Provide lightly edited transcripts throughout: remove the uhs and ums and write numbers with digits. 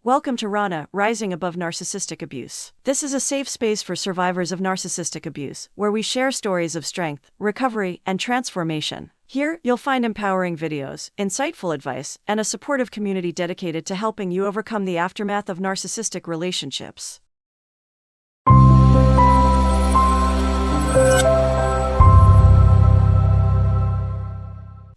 Welcome to RANA, Rising Above Narcissistic Abuse. This is a safe space for survivors of narcissistic abuse, where we share stories of strength, recovery, and transformation. Here, you'll find empowering videos, insightful advice, and a supportive community dedicated to helping you overcome the aftermath of narcissistic relationships.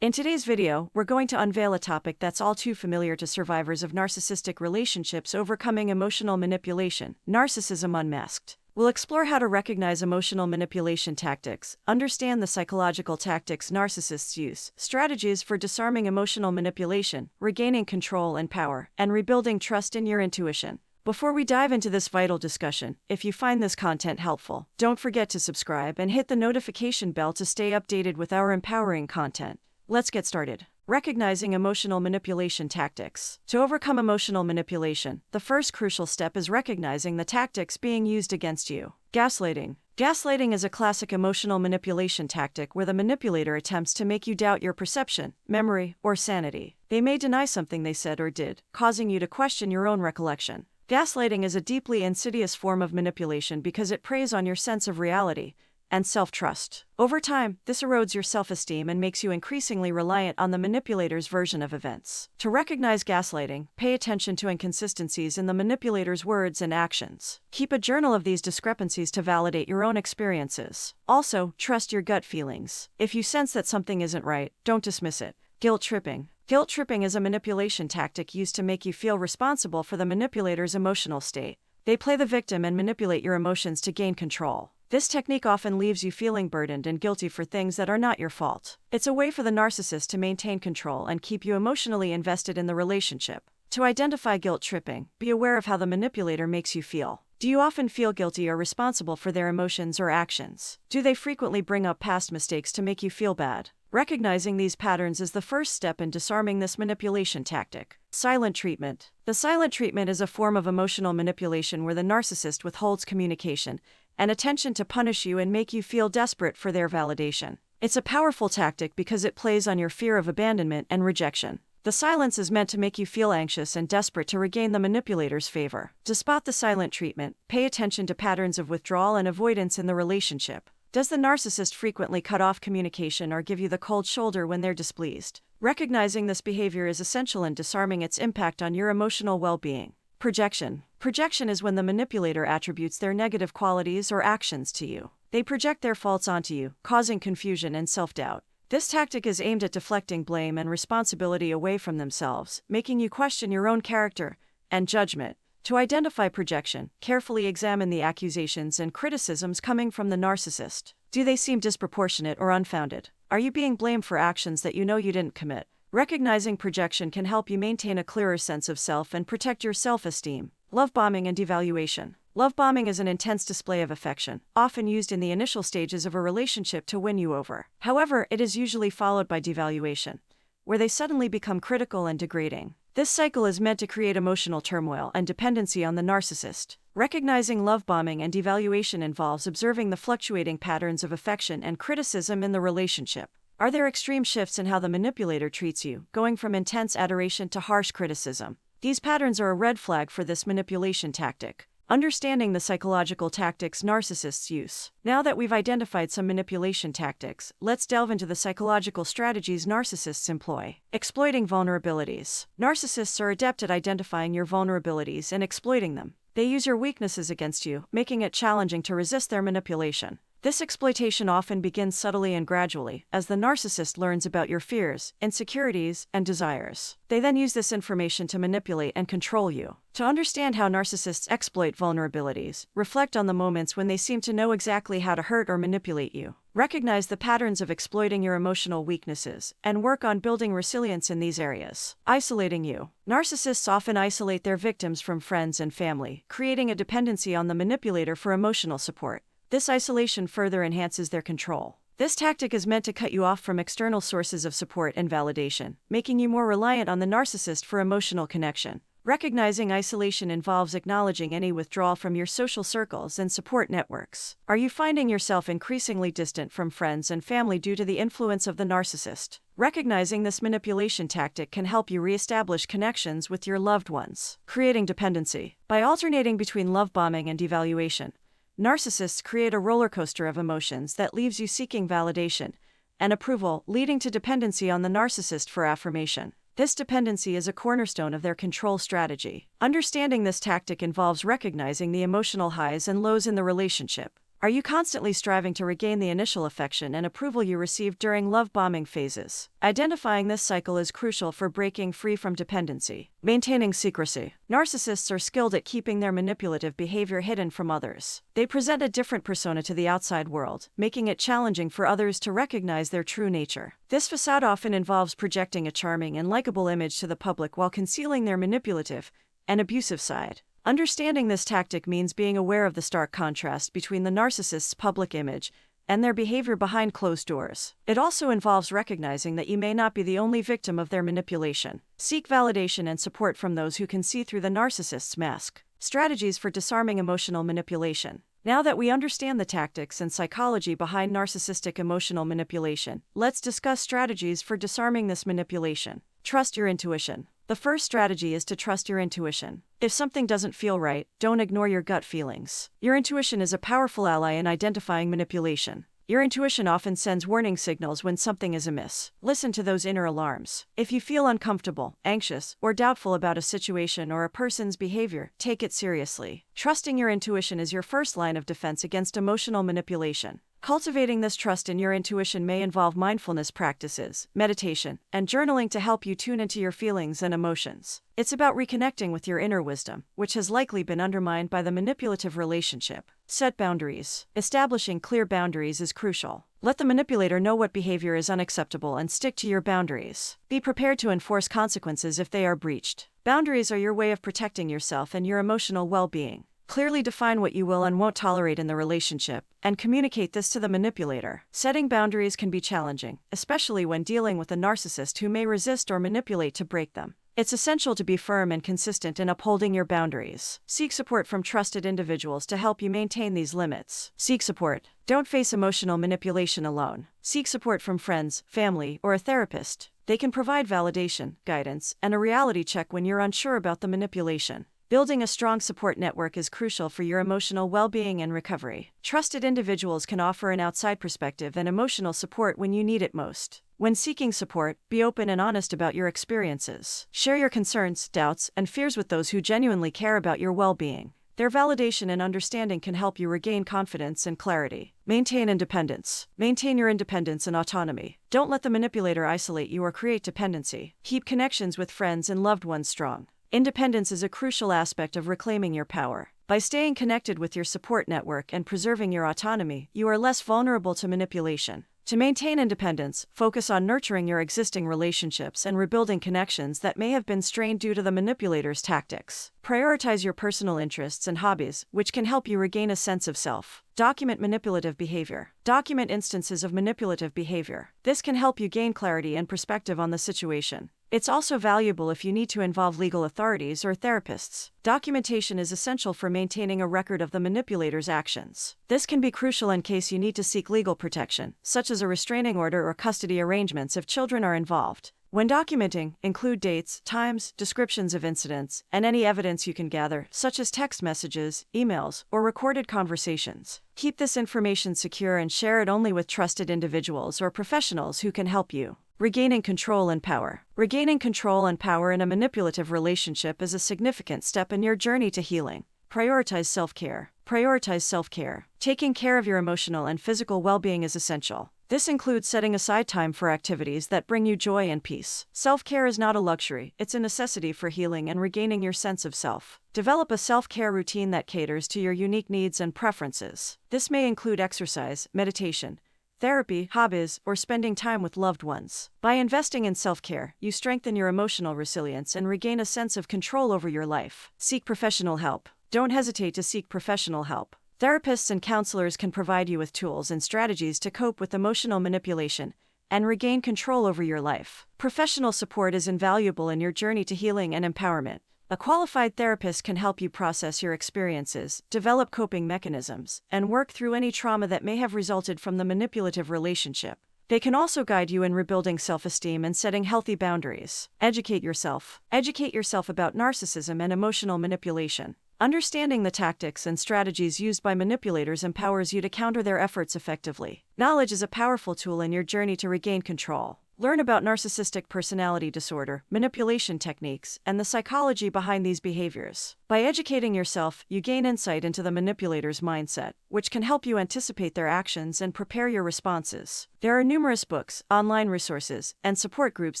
In today's video, we're going to unveil a topic that's all too familiar to survivors of narcissistic relationships: overcoming emotional manipulation, narcissism unmasked. We'll explore how to recognize emotional manipulation tactics, understand the psychological tactics narcissists use, strategies for disarming emotional manipulation, regaining control and power, and rebuilding trust in your intuition. Before we dive into this vital discussion, if you find this content helpful, don't forget to subscribe and hit the notification bell to stay updated with our empowering content. Let's get started. Recognizing emotional manipulation tactics. To overcome emotional manipulation, the first crucial step is recognizing the tactics being used against you. Gaslighting. Gaslighting is a classic emotional manipulation tactic where the manipulator attempts to make you doubt your perception, memory, or sanity. They may deny something they said or did, causing you to question your own recollection. Gaslighting is a deeply insidious form of manipulation because it preys on your sense of reality and self-trust. Over time, this erodes your self-esteem and makes you increasingly reliant on the manipulator's version of events. To recognize gaslighting, pay attention to inconsistencies in the manipulator's words and actions. Keep a journal of these discrepancies to validate your own experiences. Also, trust your gut feelings. If you sense that something isn't right, don't dismiss it. Guilt tripping. Guilt tripping is a manipulation tactic used to make you feel responsible for the manipulator's emotional state. They play the victim and manipulate your emotions to gain control. This technique often leaves you feeling burdened and guilty for things that are not your fault. It's a way for the narcissist to maintain control and keep you emotionally invested in the relationship. To identify guilt tripping, be aware of how the manipulator makes you feel. Do you often feel guilty or responsible for their emotions or actions? Do they frequently bring up past mistakes to make you feel bad? Recognizing these patterns is the first step in disarming this manipulation tactic. Silent treatment. The silent treatment is a form of emotional manipulation where the narcissist withholds communication and attention to punish you and make you feel desperate for their validation. It's a powerful tactic because it plays on your fear of abandonment and rejection. The silence is meant to make you feel anxious and desperate to regain the manipulator's favor. To spot the silent treatment, pay attention to patterns of withdrawal and avoidance in the relationship. Does the narcissist frequently cut off communication or give you the cold shoulder when they're displeased? Recognizing this behavior is essential in disarming its impact on your emotional well-being. Projection. Projection is when the manipulator attributes their negative qualities or actions to you. They project their faults onto you, causing confusion and self-doubt. This tactic is aimed at deflecting blame and responsibility away from themselves, making you question your own character and judgment. To identify projection, carefully examine the accusations and criticisms coming from the narcissist. Do they seem disproportionate or unfounded? Are you being blamed for actions that you know you didn't commit? Recognizing projection can help you maintain a clearer sense of self and protect your self-esteem. Love bombing and devaluation. Love bombing is an intense display of affection, often used in the initial stages of a relationship to win you over. However, it is usually followed by devaluation, where they suddenly become critical and degrading. This cycle is meant to create emotional turmoil and dependency on the narcissist. Recognizing love bombing and devaluation involves observing the fluctuating patterns of affection and criticism in the relationship. Are there extreme shifts in how the manipulator treats you, going from intense adoration to harsh criticism? These patterns are a red flag for this manipulation tactic. Understanding the psychological tactics narcissists use. Now that we've identified some manipulation tactics, let's delve into the psychological strategies narcissists employ. Exploiting vulnerabilities. Narcissists are adept at identifying your vulnerabilities and exploiting them. They use your weaknesses against you, making it challenging to resist their manipulation. This exploitation often begins subtly and gradually, as the narcissist learns about your fears, insecurities, and desires. They then use this information to manipulate and control you. To understand how narcissists exploit vulnerabilities, reflect on the moments when they seem to know exactly how to hurt or manipulate you. Recognize the patterns of exploiting your emotional weaknesses, and work on building resilience in these areas. Isolating you. Narcissists often isolate their victims from friends and family, creating a dependency on the manipulator for emotional support. This isolation further enhances their control. This tactic is meant to cut you off from external sources of support and validation, making you more reliant on the narcissist for emotional connection. Recognizing isolation involves acknowledging any withdrawal from your social circles and support networks. Are you finding yourself increasingly distant from friends and family due to the influence of the narcissist? Recognizing this manipulation tactic can help you reestablish connections with your loved ones, creating dependency. By alternating between love bombing and devaluation, narcissists create a roller coaster of emotions that leaves you seeking validation and approval, leading to dependency on the narcissist for affirmation. This dependency is a cornerstone of their control strategy. Understanding this tactic involves recognizing the emotional highs and lows in the relationship. Are you constantly striving to regain the initial affection and approval you received during love bombing phases? Identifying this cycle is crucial for breaking free from dependency. Maintaining secrecy. Narcissists are skilled at keeping their manipulative behavior hidden from others. They present a different persona to the outside world, making it challenging for others to recognize their true nature. This facade often involves projecting a charming and likable image to the public while concealing their manipulative and abusive side. Understanding this tactic means being aware of the stark contrast between the narcissist's public image and their behavior behind closed doors. It also involves recognizing that you may not be the only victim of their manipulation. Seek validation and support from those who can see through the narcissist's mask. Strategies for disarming emotional manipulation. Now that we understand the tactics and psychology behind narcissistic emotional manipulation, let's discuss strategies for disarming this manipulation. Trust your intuition. The first strategy is to trust your intuition. If something doesn't feel right, don't ignore your gut feelings. Your intuition is a powerful ally in identifying manipulation. Your intuition often sends warning signals when something is amiss. Listen to those inner alarms. If you feel uncomfortable, anxious, or doubtful about a situation or a person's behavior, take it seriously. Trusting your intuition is your first line of defense against emotional manipulation. Cultivating this trust in your intuition may involve mindfulness practices, meditation, and journaling to help you tune into your feelings and emotions. It's about reconnecting with your inner wisdom, which has likely been undermined by the manipulative relationship. Set boundaries. Establishing clear boundaries is crucial. Let the manipulator know what behavior is unacceptable and stick to your boundaries. Be prepared to enforce consequences if they are breached. Boundaries are your way of protecting yourself and your emotional well-being. Clearly define what you will and won't tolerate in the relationship, and communicate this to the manipulator. Setting boundaries can be challenging, especially when dealing with a narcissist who may resist or manipulate to break them. It's essential to be firm and consistent in upholding your boundaries. Seek support from trusted individuals to help you maintain these limits. Seek support. Don't face emotional manipulation alone. Seek support from friends, family, or a therapist. They can provide validation, guidance, and a reality check when you're unsure about the manipulation. Building a strong support network is crucial for your emotional well-being and recovery. Trusted individuals can offer an outside perspective and emotional support when you need it most. When seeking support, be open and honest about your experiences. Share your concerns, doubts, and fears with those who genuinely care about your well-being. Their validation and understanding can help you regain confidence and clarity. Maintain independence. Maintain your independence and autonomy. Don't let the manipulator isolate you or create dependency. Keep connections with friends and loved ones strong. Independence is a crucial aspect of reclaiming your power. By staying connected with your support network and preserving your autonomy, you are less vulnerable to manipulation. To maintain independence, focus on nurturing your existing relationships and rebuilding connections that may have been strained due to the manipulator's tactics. Prioritize your personal interests and hobbies, which can help you regain a sense of self. Document manipulative behavior. Document instances of manipulative behavior. This can help you gain clarity and perspective on the situation. It's also valuable if you need to involve legal authorities or therapists. Documentation is essential for maintaining a record of the manipulator's actions. This can be crucial in case you need to seek legal protection, such as a restraining order or custody arrangements if children are involved. When documenting, include dates, times, descriptions of incidents, and any evidence you can gather, such as text messages, emails, or recorded conversations. Keep this information secure and share it only with trusted individuals or professionals who can help you. Regaining control and power. Regaining control and power in a manipulative relationship is a significant step in your journey to healing. Prioritize self-care. Prioritize self-care. Taking care of your emotional and physical well-being is essential. This includes setting aside time for activities that bring you joy and peace. Self-care is not a luxury, it's a necessity for healing and regaining your sense of self. Develop a self-care routine that caters to your unique needs and preferences. This may include exercise, meditation, therapy, hobbies, or spending time with loved ones. By investing in self-care, you strengthen your emotional resilience and regain a sense of control over your life. Seek professional help. Don't hesitate to seek professional help. Therapists and counselors can provide you with tools and strategies to cope with emotional manipulation and regain control over your life. Professional support is invaluable in your journey to healing and empowerment. A qualified therapist can help you process your experiences, develop coping mechanisms, and work through any trauma that may have resulted from the manipulative relationship. They can also guide you in rebuilding self-esteem and setting healthy boundaries. Educate yourself. Educate yourself about narcissism and emotional manipulation. Understanding the tactics and strategies used by manipulators empowers you to counter their efforts effectively. Knowledge is a powerful tool in your journey to regain control. Learn about narcissistic personality disorder, manipulation techniques, and the psychology behind these behaviors. By educating yourself, you gain insight into the manipulator's mindset, which can help you anticipate their actions and prepare your responses. There are numerous books, online resources, and support groups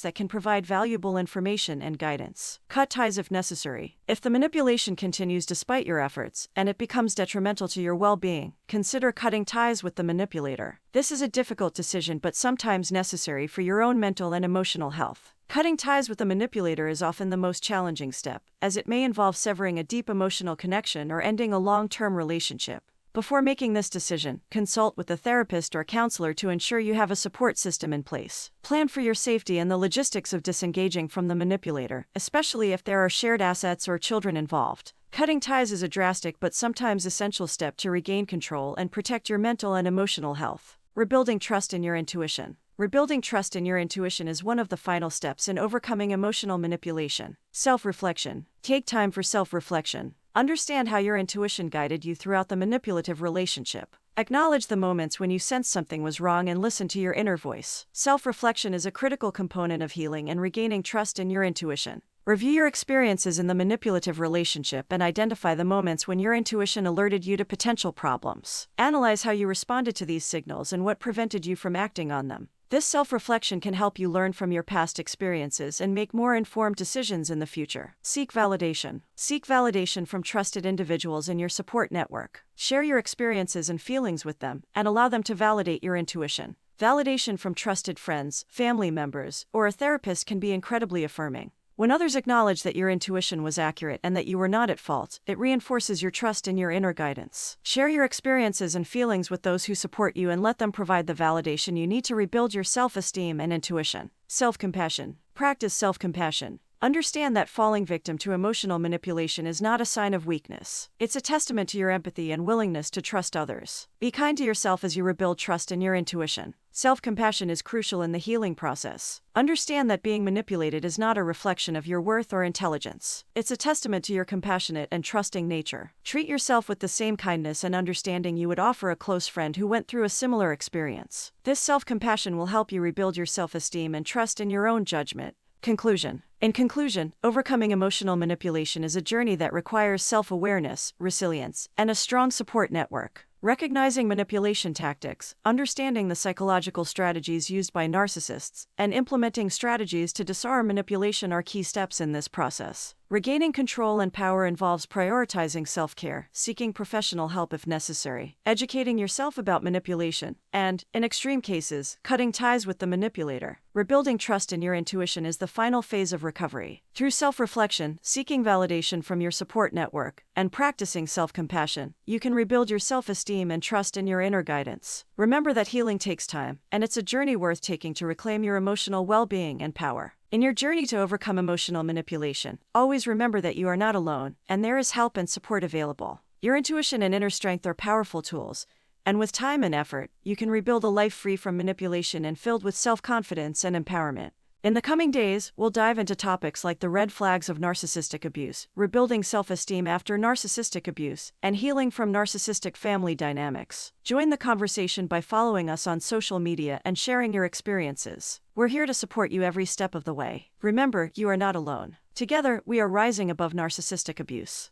that can provide valuable information and guidance. Cut ties if necessary. If the manipulation continues despite your efforts, and it becomes detrimental to your well-being, consider cutting ties with the manipulator. This is a difficult decision but sometimes necessary for your own mental and emotional health. Cutting ties with a manipulator is often the most challenging step, as it may involve severing a deep emotional connection or ending a long-term relationship. Before making this decision, consult with a therapist or counselor to ensure you have a support system in place. Plan for your safety and the logistics of disengaging from the manipulator, especially if there are shared assets or children involved. Cutting ties is a drastic but sometimes essential step to regain control and protect your mental and emotional health. Rebuilding trust in your intuition. Rebuilding trust in your intuition is one of the final steps in overcoming emotional manipulation. Self-reflection. Take time for self-reflection. Understand how your intuition guided you throughout the manipulative relationship. Acknowledge the moments when you sensed something was wrong and listen to your inner voice. Self-reflection is a critical component of healing and regaining trust in your intuition. Review your experiences in the manipulative relationship and identify the moments when your intuition alerted you to potential problems. Analyze how you responded to these signals and what prevented you from acting on them. This self-reflection can help you learn from your past experiences and make more informed decisions in the future. Seek validation. Seek validation from trusted individuals in your support network. Share your experiences and feelings with them, and allow them to validate your intuition. Validation from trusted friends, family members, or a therapist can be incredibly affirming. When others acknowledge that your intuition was accurate and that you were not at fault, it reinforces your trust in your inner guidance. Share your experiences and feelings with those who support you and let them provide the validation you need to rebuild your self-esteem and intuition. Self-compassion. Practice self-compassion. Understand that falling victim to emotional manipulation is not a sign of weakness. It's a testament to your empathy and willingness to trust others. Be kind to yourself as you rebuild trust in your intuition. Self-compassion is crucial in the healing process. Understand that being manipulated is not a reflection of your worth or intelligence. It's a testament to your compassionate and trusting nature. Treat yourself with the same kindness and understanding you would offer a close friend who went through a similar experience. This self-compassion will help you rebuild your self-esteem and trust in your own judgment. Conclusion. In conclusion, overcoming emotional manipulation is a journey that requires self-awareness, resilience, and a strong support network. Recognizing manipulation tactics, understanding the psychological strategies used by narcissists, and implementing strategies to disarm manipulation are key steps in this process. Regaining control and power involves prioritizing self-care, seeking professional help if necessary, educating yourself about manipulation, and, in extreme cases, cutting ties with the manipulator. Rebuilding trust in your intuition is the final phase of recovery. Through self-reflection, seeking validation from your support network, and practicing self-compassion, you can rebuild your self-esteem and trust in your inner guidance. Remember that healing takes time, and it's a journey worth taking to reclaim your emotional well-being and power. In your journey to overcome emotional manipulation, always remember that you are not alone, and there is help and support available. Your intuition and inner strength are powerful tools, and with time and effort, you can rebuild a life free from manipulation and filled with self-confidence and empowerment. In the coming days, we'll dive into topics like the red flags of narcissistic abuse, rebuilding self-esteem after narcissistic abuse, and healing from narcissistic family dynamics. Join the conversation by following us on social media and sharing your experiences. We're here to support you every step of the way. Remember, you are not alone. Together, we are rising above narcissistic abuse.